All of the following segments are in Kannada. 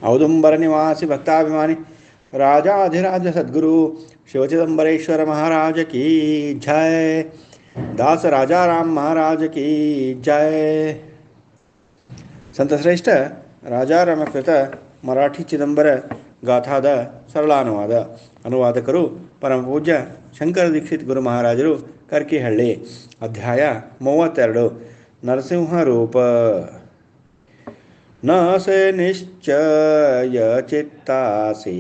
औदुंबर निवासी भक्ताभिमानी राजाधिराज सद्गुरु शिवचिदंबरेश्वर महाराज की जय। दास राजा राम महाराज की जय। ಸಂತಶ್ರೇಷ್ಠ ರಾಜಾರಾಮಕೃತ ಮರಾಠಿ ಚಿದಂಬರ ಗಾಥಾದ ಸರಳಾನುವಾದ. ಅನುವಾದಕರು ಪರಮಪೂಜ್ಯ ಶಂಕರ ದೀಕ್ಷಿತ್ ಗುರು ಮಹಾರಾಜರು, ಕರ್ಕಿಹಳ್ಳಿ. ಅಧ್ಯಾಯ 32. ನರಸಿಂಹ ರೂಪ. ನ ಸೆ ನಿಶ್ಚಯ ಚಿತ್ತಾಸಿ,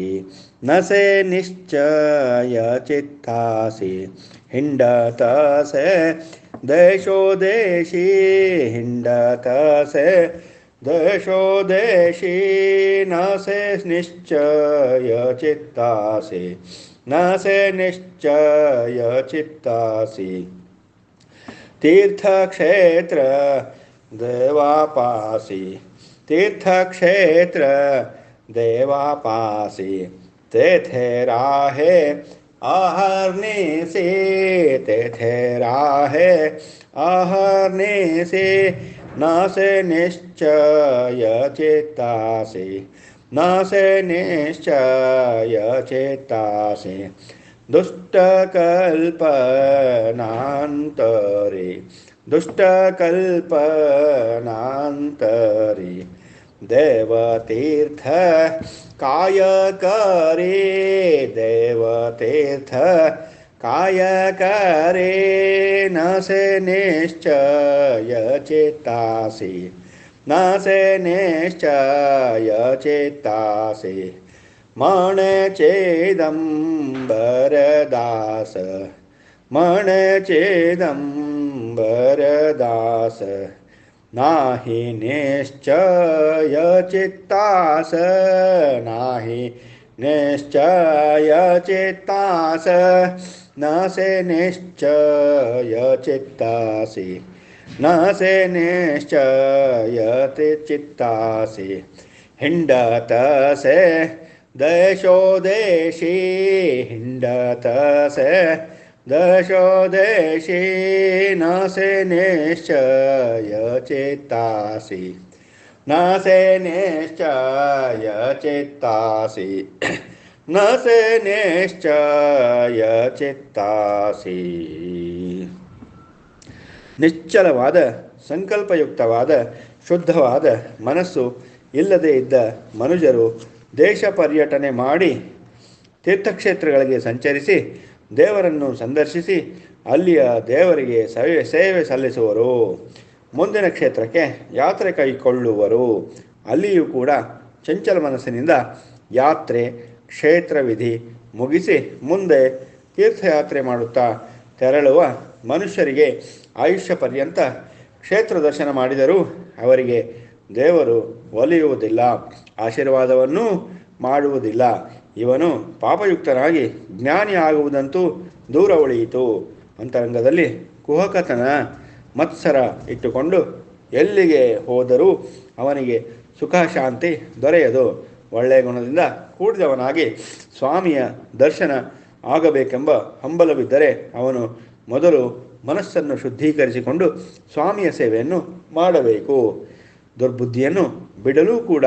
ನ ಸೆ ನಿಶ್ಚಯ ಚಿತ್ತಾಸಿ, ಹಿಂಡತ ಸೆ ದೇಶೋ ದೇಶಿ, ಹಿಂಡತ ಸೆ ದೇಶೋ ದೇಶಿ, ನ ಸೆ ನಿಶ್ಚಯ ಚಿತ್ತಾಸಿ, ನ ಸೆ ನಿಶ್ಚಯ ಚಿತ್ತಾಸಿ. तीर्थक्षेत्र देवापासी, तीर्थक्षेत्र देवापासी, तेथे राहे अहर्निशि, तेथे राहे अहर्निशि, न से निश्चय चित्तासि, न से निश्चय चित्तासि. दुष्टकल्पनान्तरे, दुष्टकल्पनान्तरे, देवतीर्थ कायकरे, देवतीर्थ कायकरे, न से निश्चय चित्तासि, न से निश्चय चित्तासि. मणे चेदंबरदास, मणे चेदंबरदास, नाही निश्चय चित्तास, नाही निश्चय चित्तास, न से निश्चय चित्तासि, न से निश्चय चित्तासि. हिंडत से देशो देशी, हिंडत से देशो देशी, न से निश्चय चित्तासि, न से निश्चय चित्तासि, न से निश्चय चित्तासि. ನಿಶ್ಚಲವಾದ ಸಂಕಲ್ಪಯುಕ್ತವಾದ ಶುದ್ಧವಾದ ಮನಸ್ಸು ಇಲ್ಲದೆ ಇದ್ದ ಮನುಜರು ದೇಶ ಪರ್ಯಟನೆ ಮಾಡಿ ತೀರ್ಥಕ್ಷೇತ್ರಗಳಿಗೆ ಸಂಚರಿಸಿ ದೇವರನ್ನು ಸಂದರ್ಶಿಸಿ ಅಲ್ಲಿಯ ದೇವರಿಗೆ ಸೇವೆ ಸಲ್ಲಿಸುವರು. ಮುಂದಿನ ಕ್ಷೇತ್ರಕ್ಕೆ ಯಾತ್ರೆ ಕೈಗೊಳ್ಳುವರು. ಅಲ್ಲಿಯೂ ಕೂಡ ಚಂಚಲ ಮನಸ್ಸಿನಿಂದ ಯಾತ್ರೆ ಕ್ಷೇತ್ರ ವಿಧಿ ಮುಗಿಸಿ ಮುಂದೆ ತೀರ್ಥಯಾತ್ರೆ ಮಾಡುತ್ತಾ ತೆರಳುವ ಮನುಷ್ಯರಿಗೆ ಆಯುಷ್ಯ ಪರ್ಯಂತ ಕ್ಷೇತ್ರ ದರ್ಶನ ಮಾಡಿದರೂ ಅವರಿಗೆ ದೇವರು ಒಲಿಯುವುದಿಲ್ಲ, ಆಶೀರ್ವಾದವನ್ನೂ ಮಾಡುವುದಿಲ್ಲ. ಇವನು ಪಾಪಯುಕ್ತನಾಗಿ ಜ್ಞಾನಿ ಆಗುವುದಂತೂ ದೂರ ಉಳಿಯಿತು. ಅಂತರಂಗದಲ್ಲಿ ಕುಹಕತನ ಮತ್ಸರ ಇಟ್ಟುಕೊಂಡು ಎಲ್ಲಿಗೆ ಹೋದರೂ ಅವನಿಗೆ ಸುಖ ಶಾಂತಿ ದೊರೆಯದು. ಒಳ್ಳೆಯ ಗುಣದಿಂದ ಕೂಡಿದವನಾಗಿ ಸ್ವಾಮಿಯ ದರ್ಶನ ಆಗಬೇಕೆಂಬ ಹಂಬಲವಿದ್ದರೆ ಅವನು ಮೊದಲು ಮನಸ್ಸನ್ನು ಶುದ್ಧೀಕರಿಸಿಕೊಂಡು ಸ್ವಾಮಿಯ ಸೇವೆಯನ್ನು ಮಾಡಬೇಕು. ದುರ್ಬುದ್ಧಿಯನ್ನು ಬಿಡಲೂ ಕೂಡ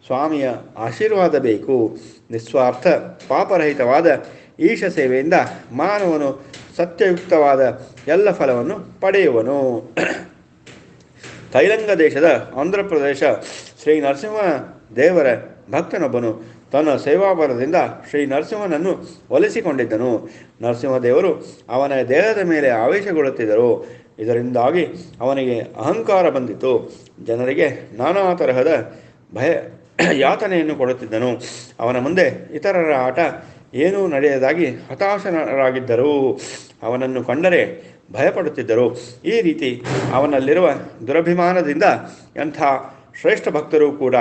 ಸ್ವಾಮಿಯ ಆಶೀರ್ವಾದ ಬೇಕು. ನಿಸ್ವಾರ್ಥ ಪಾಪರಹಿತವಾದ ಈಶ ಸೇವೆಯಿಂದ ಮಾನವನು ಸತ್ಯಯುಕ್ತವಾದ ಎಲ್ಲ ಫಲವನ್ನು ಪಡೆಯುವನು. ತೈಲಂಗ ದೇಶದ ಆಂಧ್ರಪ್ರದೇಶ ಶ್ರೀ ನರಸಿಂಹ ದೇವರ ಭಕ್ತನೊಬ್ಬನು ತನ್ನ ಸೇವಾಬಲದಿಂದ ಶ್ರೀ ನರಸಿಂಹನನ್ನು ಒಲಿಸಿಕೊಂಡಿದ್ದನು. ನರಸಿಂಹದೇವರು ಅವನ ದೇಹದ ಮೇಲೆ ಆವೇಶಗೊಳ್ಳುತ್ತಿದ್ದರು. ಇದರಿಂದಾಗಿ ಅವನಿಗೆ ಅಹಂಕಾರ ಬಂದಿತು. ಜನರಿಗೆ ನಾನಾ ತರಹದ ಭಯ ಯಾತನೆಯನ್ನು ಕೊಡುತ್ತಿದ್ದನು. ಅವನ ಮುಂದೆ ಇತರರ ಆಟ ಏನೂ ನಡೆಯದಾಗಿ ಹತಾಶರಾಗಿದ್ದರು. ಅವನನ್ನು ಕಂಡರೆ ಭಯಪಡುತ್ತಿದ್ದರು. ಈ ರೀತಿ ಅವನಲ್ಲಿರುವ ದುರಭಿಮಾನದಿಂದ ಎಂಥ ಶ್ರೇಷ್ಠ ಭಕ್ತರು ಕೂಡ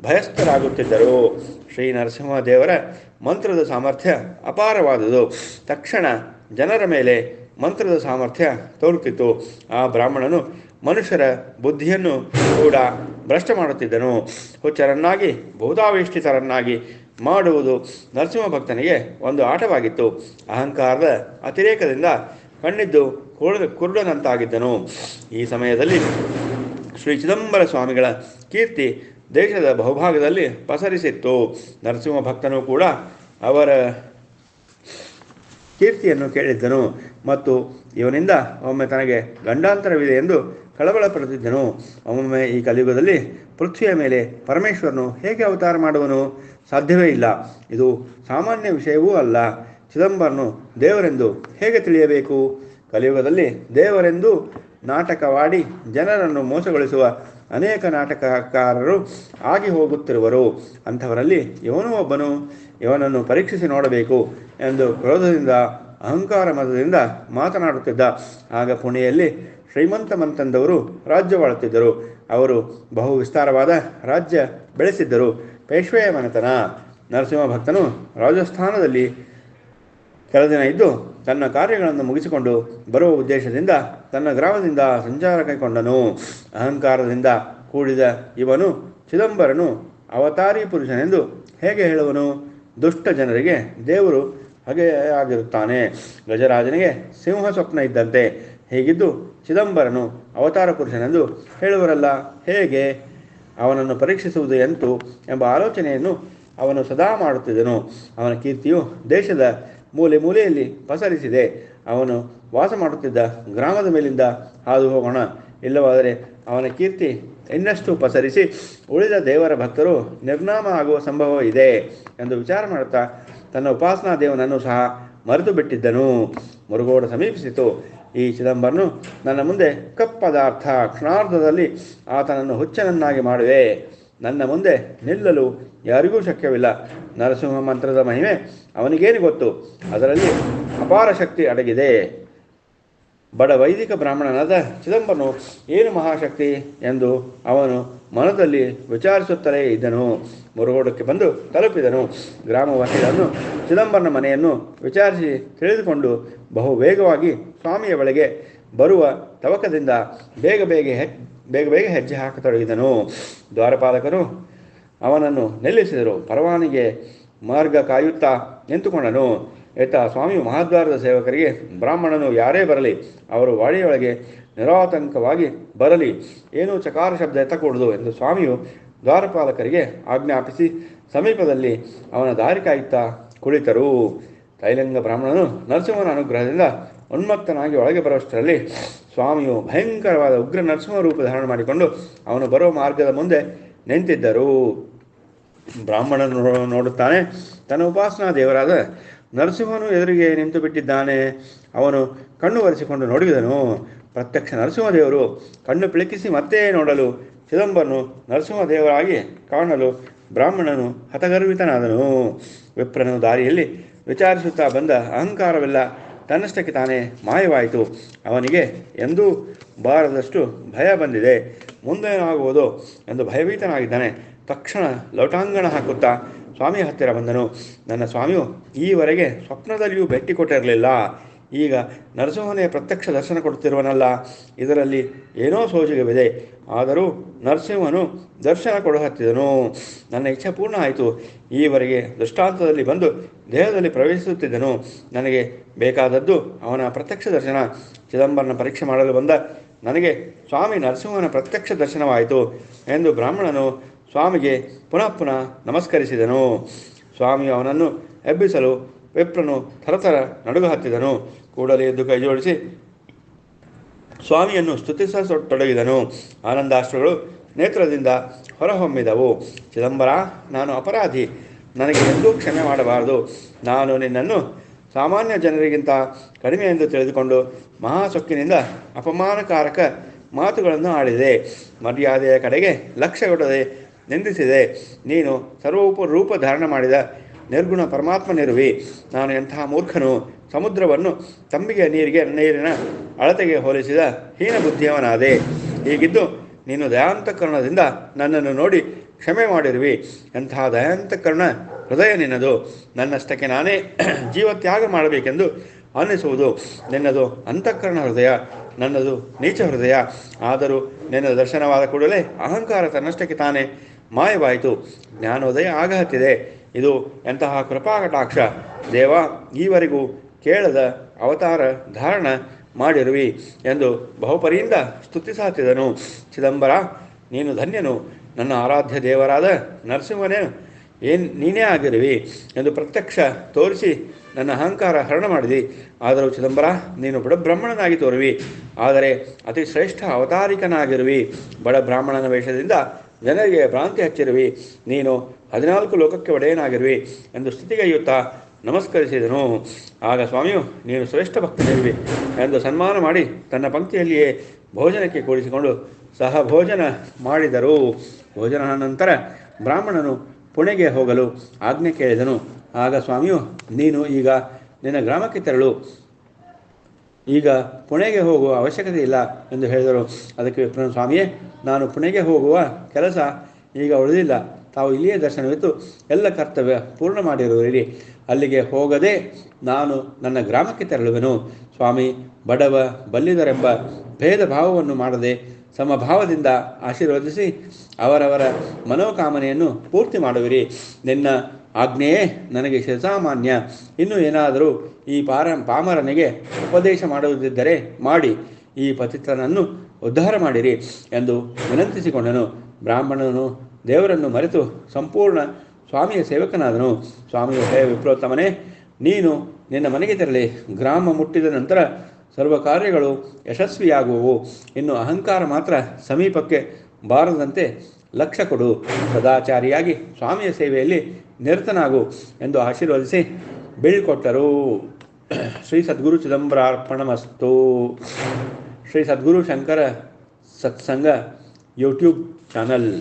ಭಯಸ್ಥರಾಗುತ್ತಿದ್ದರು. ಶ್ರೀ ನರಸಿಂಹದೇವರ ಮಂತ್ರದ ಸಾಮರ್ಥ್ಯ ಅಪಾರವಾದುದು. ತಕ್ಷಣ ಜನರ ಮೇಲೆ ಮಂತ್ರದ ಸಾಮರ್ಥ್ಯ ತೋರುತ್ತಿತ್ತು. ಆ ಬ್ರಾಹ್ಮಣನು ಮನುಷ್ಯರ ಬುದ್ಧಿಯನ್ನು ಕೂಡ ಭ್ರಷ್ಟ ಮಾಡುತ್ತಿದ್ದನು. ಹುಚ್ಚರನ್ನಾಗಿ ಭೂತಾವೇಷ್ಟಿತರನ್ನಾಗಿ ಮಾಡುವುದು ನರಸಿಂಹ ಭಕ್ತನಿಗೆ ಒಂದು ಆಟವಾಗಿತ್ತು. ಅಹಂಕಾರದ ಅತಿರೇಕದಿಂದ ಕಣ್ಣಿದ್ದು ಕುರುಡನಂತಾಗಿದ್ದನು. ಈ ಸಮಯದಲ್ಲಿ ಶ್ರೀ ಚಿದಂಬರ ಸ್ವಾಮಿಗಳ ಕೀರ್ತಿ ದೇಶದ ಬಹುಭಾಗದಲ್ಲಿ ಪಸರಿಸಿತ್ತು. ನರಸಿಂಹ ಭಕ್ತನು ಕೂಡ ಅವರ ಕೀರ್ತಿಯನ್ನು ಕೇಳಿದ್ದನು ಮತ್ತು ಇವನಿಂದ ಒಮ್ಮೆ ತನಗೆ ಗಂಡಾಂತರವಿದೆ ಎಂದು ಕಳವಳ ಪಡೆದಿದ್ದನು. ಒಮ್ಮೊಮ್ಮೆ ಈ ಕಲಿಯುಗದಲ್ಲಿ ಪೃಥ್ವಿಯ ಮೇಲೆ ಪರಮೇಶ್ವರನು ಹೇಗೆ ಅವತಾರ ಮಾಡುವನು? ಸಾಧ್ಯವೇ ಇಲ್ಲ. ಇದು ಸಾಮಾನ್ಯ ವಿಷಯವೂ ಅಲ್ಲ. ಚಿದಂಬರನು ದೇವರೆಂದು ಹೇಗೆ ತಿಳಿಯಬೇಕು? ಕಲಿಯುಗದಲ್ಲಿ ದೇವರೆಂದು ನಾಟಕವಾಡಿ ಜನರನ್ನು ಮೋಸಗೊಳಿಸುವ ಅನೇಕ ನಾಟಕಕಾರರು ಆಗಿ ಹೋಗುತ್ತಿರುವರು. ಅಂಥವರಲ್ಲಿ ಇವನೂ ಒಬ್ಬನು. ಇವನನ್ನು ಪರೀಕ್ಷಿಸಿ ನೋಡಬೇಕು ಎಂದು ಕ್ರೋಧದಿಂದ ಅಹಂಕಾರ ಮತದಿಂದ ಮಾತನಾಡುತ್ತಿದ್ದ. ಆಗ ಪುಣೆಯಲ್ಲಿ ಶ್ರೀಮಂತ ಮಂತಂದವರು ರಾಜ್ಯವಾಳುತ್ತಿದ್ದರು. ಅವರು ಬಹು ವಿಸ್ತಾರವಾದ ರಾಜ್ಯ ಬೆಳೆಸಿದ್ದರು. ಪೇಶ್ವೆಯ ಮನೆತನ. ನರಸಿಂಹ ಭಕ್ತನು ರಾಜಸ್ಥಾನದಲ್ಲಿ ಕೆಲ ದಿನ ಇದ್ದು ತನ್ನ ಕಾರ್ಯಗಳನ್ನು ಮುಗಿಸಿಕೊಂಡು ಬರುವ ಉದ್ದೇಶದಿಂದ ತನ್ನ ಗ್ರಾಮದಿಂದ ಸಂಚಾರ ಕೈಗೊಂಡನು. ಅಹಂಕಾರದಿಂದ ಕೂಡಿದ ಇವನು ಚಿದಂಬರನು ಅವತಾರಿ ಪುರುಷನೆಂದು ಹೇಗೆ ಹೇಳುವನು? ದುಷ್ಟ ಜನರಿಗೆ ದೇವರು ಹಾಗೆಯಾಗಿರುತ್ತಾನೆ. ಗಜರಾಜನಿಗೆ ಸಿಂಹ ಸ್ವಪ್ನ ಇದ್ದಂತೆ. ಹೀಗಿದ್ದು ಚಿದಂಬರನು ಅವತಾರ ಪುರುಷನೆಂದು ಹೇಳುವರಲ್ಲ, ಹೇಗೆ? ಅವನನ್ನು ಪರೀಕ್ಷಿಸುವುದು ಎಂತು ಎಂಬ ಆಲೋಚನೆಯನ್ನು ಅವನು ಸದಾ ಮಾಡುತ್ತಿದ್ದನು. ಅವನ ಕೀರ್ತಿಯು ದೇಶದ ಮೂಲೆ ಮೂಲೆಯಲ್ಲಿ ಪಸರಿಸಿದೆ. ಅವನು ವಾಸ ಮಾಡುತ್ತಿದ್ದ ಗ್ರಾಮದ ಮೇಲಿಂದ ಹಾದು ಹೋಗೋಣ, ಇಲ್ಲವಾದರೆ ಅವನ ಕೀರ್ತಿ ಇನ್ನಷ್ಟು ಪಸರಿಸಿ ಉಳಿದ ದೇವರ ಭಕ್ತರು ನಿರ್ನಾಮ ಆಗುವ ಸಂಭವ ಇದೆ ಎಂದು ವಿಚಾರ ಮಾಡುತ್ತಾ ತನ್ನ ಉಪಾಸನಾ ದೇವನನ್ನು ಸಹ ಮರೆತು ಬಿಟ್ಟಿದ್ದನು. ಮುರುಗೋಡು ಸಮೀಪಿಸಿತು. ಈ ಚಿದಂಬರನು ನನ್ನ ಮುಂದೆ ಕಪ್ಪದಾರ್ಥ. ಕ್ಷಣಾರ್ಧದಲ್ಲಿ ಆತನನ್ನು ಹುಚ್ಚನನ್ನಾಗಿ ಮಾಡುವೆ. ನನ್ನ ಮುಂದೆ ನಿಲ್ಲಲು ಯಾರಿಗೂ ಶಕ್ಯವಿಲ್ಲ. ನರಸಿಂಹ ಮಂತ್ರದ ಮಹಿಮೆ ಅವನಿಗೇನು ಗೊತ್ತು? ಅದರಲ್ಲಿ ಅಪಾರ ಶಕ್ತಿ ಅಡಗಿದೆ. ಬಡ ವೈದಿಕ ಬ್ರಾಹ್ಮಣನಾದ ಚಿದಂಬರನು ಏನು ಮಹಾಶಕ್ತಿ ಎಂದು ಅವನು ಮನದಲ್ಲಿ ವಿಚಾರಿಸುತ್ತಲೇ ಇದ್ದನು. ಮುರುಗೋಡಕ್ಕೆ ಬಂದು ತಲುಪಿದನು. ಗ್ರಾಮವಾಸಿಗಳನ್ನು ಚಿದಂಬರನ ಮನೆಯನ್ನು ವಿಚಾರಿಸಿ ತಿಳಿದುಕೊಂಡು ಬಹು ವೇಗವಾಗಿ ಸ್ವಾಮಿಯ ಬಳಿಗೆ ಬರುವ ತವಕದಿಂದ ಬೇಗ ಬೇಗ ಹೆಜ್ಜೆ ಹಾಕತೊಡಗಿದನು. ದ್ವಾರಪಾಲಕರು ಅವನನ್ನು ನಿಲ್ಲಿಸಿದರು. ಪರವಾನಿಗೆ ಮಾರ್ಗ ಕಾಯುತ್ತಾ ನಿಂತುಕೊಂಡನು. ಇತ್ತ ಸ್ವಾಮಿಯು ಮಹಾದ್ವಾರದ ಸೇವಕರಿಗೆ, ಬ್ರಾಹ್ಮಣನು ಯಾರೇ ಬರಲಿ ಅವರು ವಾಡಿಯೊಳಗೆ ನಿರಾತಂಕವಾಗಿ ಬರಲಿ, ಏನೂ ಚಕಾರ ಶಬ್ದ ಎತ್ತಕೂಡದು ಎಂದು ಸ್ವಾಮಿಯು ದ್ವಾರಪಾಲಕರಿಗೆ ಆಜ್ಞಾಪಿಸಿ ಸಮೀಪದಲ್ಲಿ ಅವನ ದಾರಿ ಕಾಯುತ್ತಾ ಕುಳಿತರು. ತೈಲಂಗ ಬ್ರಾಹ್ಮಣನು ನರಸಿಂಹನ ಅನುಗ್ರಹದಿಂದ ಉನ್ಮತ್ತನಾಗಿ ಒಳಗೆ ಬರುವಷ್ಟರಲ್ಲಿ ಸ್ವಾಮಿಯು ಭಯಂಕರವಾದ ಉಗ್ರ ನರಸಿಂಹ ರೂಪ ಧಾರಣ ಮಾಡಿಕೊಂಡು ಅವನು ಬರುವ ಮಾರ್ಗದ ಮುಂದೆ ನಿಂತಿದ್ದರು. ಬ್ರಾಹ್ಮಣನು ನೋಡುತ್ತಾನೆ, ತನ್ನ ಉಪಾಸನಾ ದೇವರಾದ ನರಸಿಂಹನು ಎದುರಿಗೆ ನಿಂತು ಬಿಟ್ಟಿದ್ದಾನೆ. ಅವನು ಕಣ್ಣು ಒರೆಸಿಕೊಂಡು ನೋಡಿದನು. ಪ್ರತ್ಯಕ್ಷ ನರಸಿಂಹದೇವರು. ಕಣ್ಣು ಪಿಳಕಿಸಿ ಮತ್ತೆ ನೋಡಲು ಚಿದಂಬರನು ನರಸಿಂಹದೇವರಾಗಿ ಕಾಣಲು ಬ್ರಾಹ್ಮಣನು ಹತಗರ್ವಿತನಾದನು. ವಿಪ್ರನು ದಾರಿಯಲ್ಲಿ ವಿಚಾರಿಸುತ್ತಾ ಬಂದ ಅಹಂಕಾರವೆಲ್ಲ ತನ್ನಷ್ಟಕ್ಕೆ ತಾನೇ ಮಾಯವಾಯಿತು. ಅವನಿಗೆ ಎಂದೂ ಬಾರದಷ್ಟು ಭಯ ಬಂದಿದೆ. ಮುಂದೇನಾಗುವುದೋ ಎಂದು ಭಯಭೀತನಾಗಿದ್ದಾನೆ. ತಕ್ಷಣ ಲೋಟಾಂಗಣ ಹಾಕುತ್ತಾ ಸ್ವಾಮಿಯ ಹತ್ತಿರ ಬಂದನು. ನನ್ನ ಸ್ವಾಮಿಯು ಈವರೆಗೆ ಸ್ವಪ್ನದಲ್ಲಿಯೂ ಭೇಟಿ ಕೊಟ್ಟಿರಲಿಲ್ಲ. ಈಗ ನರಸಿಂಹನೇ ಪ್ರತ್ಯಕ್ಷ ದರ್ಶನ ಕೊಡುತ್ತಿರುವನಲ್ಲ, ಇದರಲ್ಲಿ ಏನೋ ಸೋಜಿಗವಿದೆ. ಆದರೂ ನರಸಿಂಹನು ದರ್ಶನ ಕೊಡಹತ್ತಿದನು. ನನ್ನ ಇಚ್ಛೆ ಪೂರ್ಣ ಆಯಿತು. ಈವರೆಗೆ ದೃಷ್ಟಾಂತದಲ್ಲಿ ಬಂದು ದೇಹದಲ್ಲಿ ಪ್ರವೇಶಿಸುತ್ತಿದ್ದನು. ನನಗೆ ಬೇಕಾದದ್ದು ಅವನ ಪ್ರತ್ಯಕ್ಷ ದರ್ಶನ. ಚಿದಂಬರನ ಪರೀಕ್ಷೆ ಮಾಡಲು ಬಂದ ನನಗೆ ಸ್ವಾಮಿ ನರಸಿಂಹನ ಪ್ರತ್ಯಕ್ಷ ದರ್ಶನವಾಯಿತು ಎಂದು ಬ್ರಾಹ್ಮಣನು ಸ್ವಾಮಿಗೆ ಪುನಃ ನಮಸ್ಕರಿಸಿದನು. ಸ್ವಾಮಿಯು ಅವನನ್ನು ಎಬ್ಬಿಸಲು ವಿಪ್ರನು ಥರಥರ ನಡುಗ ಹತ್ತಿದನು. ಕೂಡಲೇ ಎದ್ದು ಕೈ ಜೋಡಿಸಿ ಸ್ವಾಮಿಯನ್ನು ಸ್ತುತಿಸತೊಡಗಿದನು. ಆನಂದಾಶ್ರುಗಳು ನೇತ್ರದಿಂದ ಹೊರಹೊಮ್ಮಿದವು. ಚಿದಂಬರ, ನಾನು ಅಪರಾಧಿ. ನನಗೆ ಎಂದೂ ಕ್ಷಮೆ ಮಾಡಬಾರದು. ನಾನು ನಿನ್ನನ್ನು ಸಾಮಾನ್ಯ ಜನರಿಗಿಂತ ಕಡಿಮೆ ಎಂದು ತಿಳಿದುಕೊಂಡು ಮಹಾಸೊಕ್ಕಿನಿಂದ ಅಪಮಾನಕಾರಕ ಮಾತುಗಳನ್ನು ಆಡಿದೆ. ಮರ್ಯಾದೆಯ ಕಡೆಗೆ ಲಕ್ಷ್ಯಗೊಡದೆ ನಿಂದಿಸಿದೆ. ನೀನು ರೂಪ ಧಾರಣ ಮಾಡಿದ ನಿರ್ಗುಣ ಪರಮಾತ್ಮನಿರುವಿ. ನಾನು ಎಂತಹ ಮೂರ್ಖನು. ಸಮುದ್ರವನ್ನು ತಂಬಿಗೆ ನೀರಿನ ಅಳತೆಗೆ ಹೋಲಿಸಿದ ಹೀನ ಬುದ್ಧಿಯವನಾದೆ. ಹೀಗಿದ್ದು ನೀನು ದಯಾಂತಕರಣದಿಂದ ನನ್ನನ್ನು ನೋಡಿ ಕ್ಷಮೆ ಮಾಡಿರುವಿ. ಎಂತಹ ದಯಾಂತಕರಣ ಹೃದಯ ನಿನ್ನದು. ನನ್ನಷ್ಟಕ್ಕೆ ನಾನೇ ಜೀವತ್ಯಾಗ ಮಾಡಬೇಕೆಂದು ಅನ್ನಿಸುವುದು. ನಿನ್ನದು ಅಂತಃಕರಣ ಹೃದಯ, ನನ್ನದು ನೀಚ ಹೃದಯ. ಆದರೂ ನಿನ್ನ ದರ್ಶನವಾದ ಕೂಡಲೇ ಅಹಂಕಾರ ತನ್ನಷ್ಟಕ್ಕೆ ತಾನೇ ಮಾಯವಾಯಿತು. ಜ್ಞಾನೋದಯ ಆಗಹತ್ತಿದೆ. ಇದು ಎಂತಹ ಕೃಪಾಕಟಾಕ್ಷ. ದೇವ, ಈವರೆಗೂ ಕೇಳದ ಅವತಾರ ಧಾರಣ ಮಾಡಿರುವಿ ಎಂದು ಬಹುಪರಿಯಿಂದ ಸ್ತುತಿಸಾತಿದನು. ಚಿದಂಬರ, ನೀನು ಧನ್ಯನು. ನನ್ನ ಆರಾಧ್ಯ ದೇವರಾದ ನರಸಿಂಹನೇ ನೀನೇ ಆಗಿರುವಿ ಎಂದು ಪ್ರತ್ಯಕ್ಷ ತೋರಿಸಿ ನನ್ನ ಅಹಂಕಾರ ಹರಣ ಮಾಡಿದಿ. ಆದರೂ ಚಿದಂಬರ, ನೀನು ಬಡ ಬ್ರಾಹ್ಮಣನಾಗಿ ತೋರುವಿ, ಆದರೆ ಅತಿ ಶ್ರೇಷ್ಠ ಅವತಾರಿಕನಾಗಿರುವಿ. ಬಡ ಬ್ರಾಹ್ಮಣನ ವೇಷದಿಂದ ಜನರಿಗೆ ಭ್ರಾಂತಿ ಹಚ್ಚಿರುವಿ. ನೀನು 14 ಲೋಕಕ್ಕೆ ಒಡೆಯನಾಗಿರುವಿ ಎಂದು ಸ್ತುತಿಗೈಯುತ್ತಾ ನಮಸ್ಕರಿಸಿದನು. ಆಗ ಸ್ವಾಮಿಯು, ನೀನು ಶ್ರೇಷ್ಠ ಭಕ್ತನಿರುವಿ ಎಂದು ಸನ್ಮಾನ ಮಾಡಿ ತನ್ನ ಪಂಕ್ತಿಯಲ್ಲಿಯೇ ಭೋಜನಕ್ಕೆ ಕೂಡಿಸಿಕೊಂಡು ಸಹಭೋಜನ ಮಾಡಿದರು. ಭೋಜನ ನಂತರ ಬ್ರಾಹ್ಮಣನು ಪುಣೆಗೆ ಹೋಗಲು ಆಜ್ಞೆ ಕೇಳಿದನು. ಆಗ ಸ್ವಾಮಿಯು, ನೀನು ಈಗ ನಿನ್ನ ಗ್ರಾಮಕ್ಕೆ ತೆರಳು, ಈಗ ಪುಣೆಗೆ ಹೋಗುವ ಅವಶ್ಯಕತೆ ಇಲ್ಲ ಎಂದು ಹೇಳಿದರು. ಅದಕ್ಕೆ ವಿಪ್ರನು, ಸ್ವಾಮಿಯೇ, ನಾನು ಪುಣೆಗೆ ಹೋಗುವ ಕೆಲಸ ಈಗ ಉಳಿದಿಲ್ಲ. ತಾವು ಇಲ್ಲಿಯೇ ದರ್ಶನವಿತ್ತು ಎಲ್ಲ ಕರ್ತವ್ಯ ಪೂರ್ಣ ಮಾಡಿರುವಿರಿ. ಅಲ್ಲಿಗೆ ಹೋಗದೆ ನಾನು ನನ್ನ ಗ್ರಾಮಕ್ಕೆ ತೆರಳುವೆನು. ಸ್ವಾಮಿ, ಬಡವ ಬಲ್ಲಿದರೆಂಬ ಭೇದ ಭಾವವನ್ನು ಮಾಡದೆ ಸಮಭಾವದಿಂದ ಆಶೀರ್ವದಿಸಿ ಅವರವರ ಮನೋಕಾಮನೆಯನ್ನು ಪೂರ್ತಿ ಮಾಡುವಿರಿ. ನಿನ್ನ ಆಜ್ಞೆಯೇ ನನಗೆ ಶಿರಸಾಮಾನ್ಯ. ಇನ್ನೂ ಏನಾದರೂ ಈ ಪಾಮರನಿಗೆ ಉಪದೇಶ ಮಾಡುವುದಿದ್ದರೆ ಮಾಡಿ ಈ ಪತಿತನನ್ನು ಉದ್ಧಾರ ಮಾಡಿರಿ ಎಂದು ವಿನಂತಿಸಿಕೊಂಡನು. ಬ್ರಾಹ್ಮಣನು ದೇವರನ್ನು ಮರೆತು ಸಂಪೂರ್ಣ ಸ್ವಾಮಿಯ ಸೇವಕನಾದನು. ಸ್ವಾಮಿಯು, ಹೇ ವಿಪ್ರೋತ್ತಮನೇ, ನೀನು ನಿನ್ನ ಮನೆಗೆ ತೆರಳಿ ಗ್ರಾಮ ಮುಟ್ಟಿದ ನಂತರ ಸರ್ವ ಕಾರ್ಯಗಳು ಯಶಸ್ವಿಯಾಗುವವು. ಇನ್ನು ಅಹಂಕಾರ ಮಾತ್ರ ಸಮೀಪಕ್ಕೆ ಬಾರದಂತೆ ಲಕ್ಷ್ಯ ಕೊಡು. ಸದಾಚಾರಿಯಾಗಿ ಸ್ವಾಮಿಯ ಸೇವೆಯಲ್ಲಿ ನಿರತನಾಗು ಎಂದು ಆಶೀರ್ವದಿಸಿ ಬೀಳ್ಕೊಟ್ಟರು. ಶ್ರೀ ಸದ್ಗುರು ಚಿದಂಬರಾರ್ಪಣಮಸ್ತು. ಶ್ರೀ ಸದ್ಗುರು ಶಂಕರ ಸತ್ಸಂಗ ಯೂಟ್ಯೂಬ್ ಚಾನಲ್.